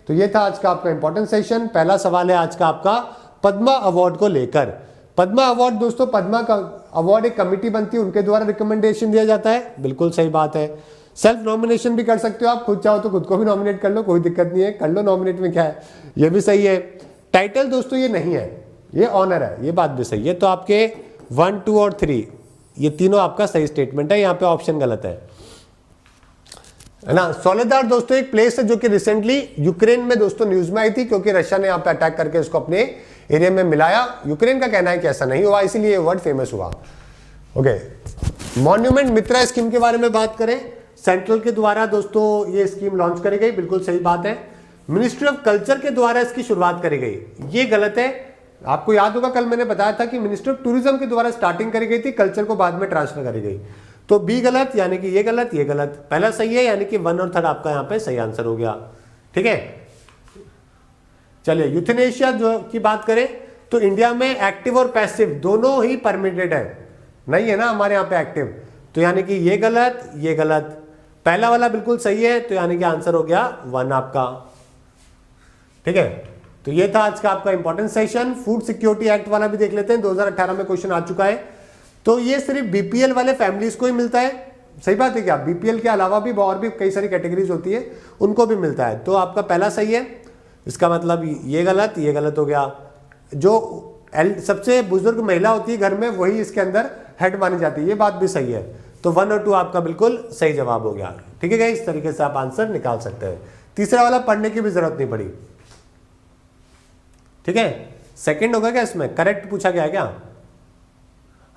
तो ये था आज का आपका इंपॉर्टेंट सेशन। पहला सवाल है आज का आपका पद्मा अवार्ड को लेकर। पद्मा अवार्ड दोस्तों, पद्मा का अवार्ड एक कमिटी बनती है, उनके द्वारा रिकमेंडेशन दिया जाता है, बिल्कुल सही बात है। सेल्फ नॉमिनेशन भी कर सकते हो आप, खुद चाहो तो खुद को भी नॉमिनेट कर लो, कोई दिक्कत नहीं है, कर लो नॉमिनेट में क्या है, ये भी सही है। टाइटल दोस्तों ये नहीं है, ये ऑनर है, ये बात भी सही है। तो आपके 1, 2 और 3 ये तीनों आपका सही स्टेटमेंट है, यहाँ पे ऑप्शन गलत है ना। सोलेदार दोस्तों एक प्लेस है जो कि रिसेंटली यूक्रेन में दोस्तों न्यूज में आई थी, क्योंकि रशिया ने यहाँ पे अटैक करके इसको अपने एरिया में मिलाया। यूक्रेन का कहना है कि ऐसा नहीं हुआ, इसीलिए ये वर्ड फेमस हुआ। ओके, मॉन्यूमेंट मित्रा स्कीम के बारे में बात करें, सेंट्रल के द्वारा दोस्तों ये स्कीम लॉन्च करी गई, बिल्कुल सही बात है। मिनिस्ट्री ऑफ कल्चर के द्वारा इसकी शुरुआत करी गई, ये गलत है। आपको याद होगा कल मैंने बताया था कि मिनिस्ट्री ऑफ टूरिज्म के द्वारा स्टार्टिंग करी गई थी, कल्चर को बाद में ट्रांसफर करी गई। तो बी गलत, यानी कि ये गलत, ये गलत। पहला सही है, यानी कि 1 और 3 आपका यहाँ पे सही आंसर हो गया। ठीक है, चलिए यूथेनेशिया जो की बात करें तो इंडिया में एक्टिव और पैसिव दोनों ही परमिटेड है, नहीं है ना हमारे यहाँ पे एक्टिव, तो यानी कि ये गलत, ये गलत। पहला वाला बिल्कुल सही है, तो यानी कि आंसर हो गया 1 आपका। ठीक है, तो ये था आज का आपका important session. Food security act वाला भी देख लेते हैं, 2018 में क्वेश्चन आ चुका है। तो ये सिर्फ बीपीएल वाले फैमिलीज को ही मिलता है, सही बात है क्या? बीपीएल के अलावा भी और भी कई सारी कैटेगरीज होती है, उनको भी मिलता है। तो आपका पहला सही है, इसका मतलब ये गलत, ये गलत हो गया। जो सबसे बुजुर्ग महिला होती है घर में, वही इसके अंदर हेड मानी जाती है, ये बात भी सही है। तो 1 और 2 आपका बिल्कुल सही जवाब हो गया। ठीक है, इस तरीके से आप आंसर निकाल सकते हैं। तीसरा वाला पढ़ने की भी जरूरत नहीं पड़ी। ठीक है, सेकंड होगा क्या इसमें? करेक्ट पूछा गया क्या?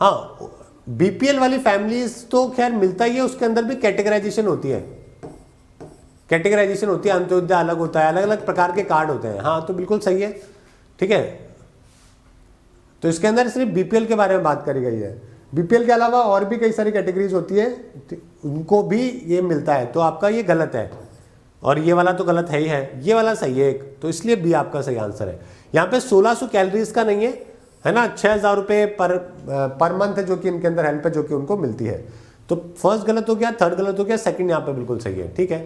हाँ, बीपीएल वाली फैमिलीज तो खैर मिलता ही है, उसके अंदर भी कैटेगराइजेशन होती है, कैटेगराइजेशन होती है, अंत्योदय अलग होता है, अलग अलग प्रकार के कार्ड होते हैं। हाँ, तो बिल्कुल सही है। ठीक है, तो इसके अंदर सिर्फ बीपीएल के बारे में बात करी गई है, बीपीएल के अलावा और भी कई सारी कैटेगरीज होती है, उनको भी ये मिलता है। तो आपका ये गलत है, और ये वाला तो गलत है ही है, ये वाला सही है एक, तो इसलिए बी आपका सही आंसर है। यहाँ पे 1600 कैलोरीज का नहीं है ना, 6000 रुपये पर मंथ है जो कि इनके अंदर हेल्प है, जो कि उनको मिलती है। तो फर्स्ट गलत हो गया, थर्ड गलत हो गया, सेकंड यहाँ पे बिल्कुल सही है। ठीक है,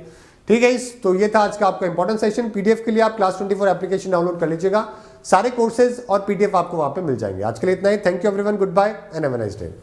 ठीक है। तो ये था आज का आपका इंपॉर्टेंट सेशन। पीडीएफ के लिए आप क्लास 24 एप्लीकेशन डाउनलोड कर लीजिएगा, सारे कोर्सेज और पीडीएफ आपको वहां पे मिल जाएंगे। आज के लिए इतना ही। Thank you everyone, goodbye and have a nice day.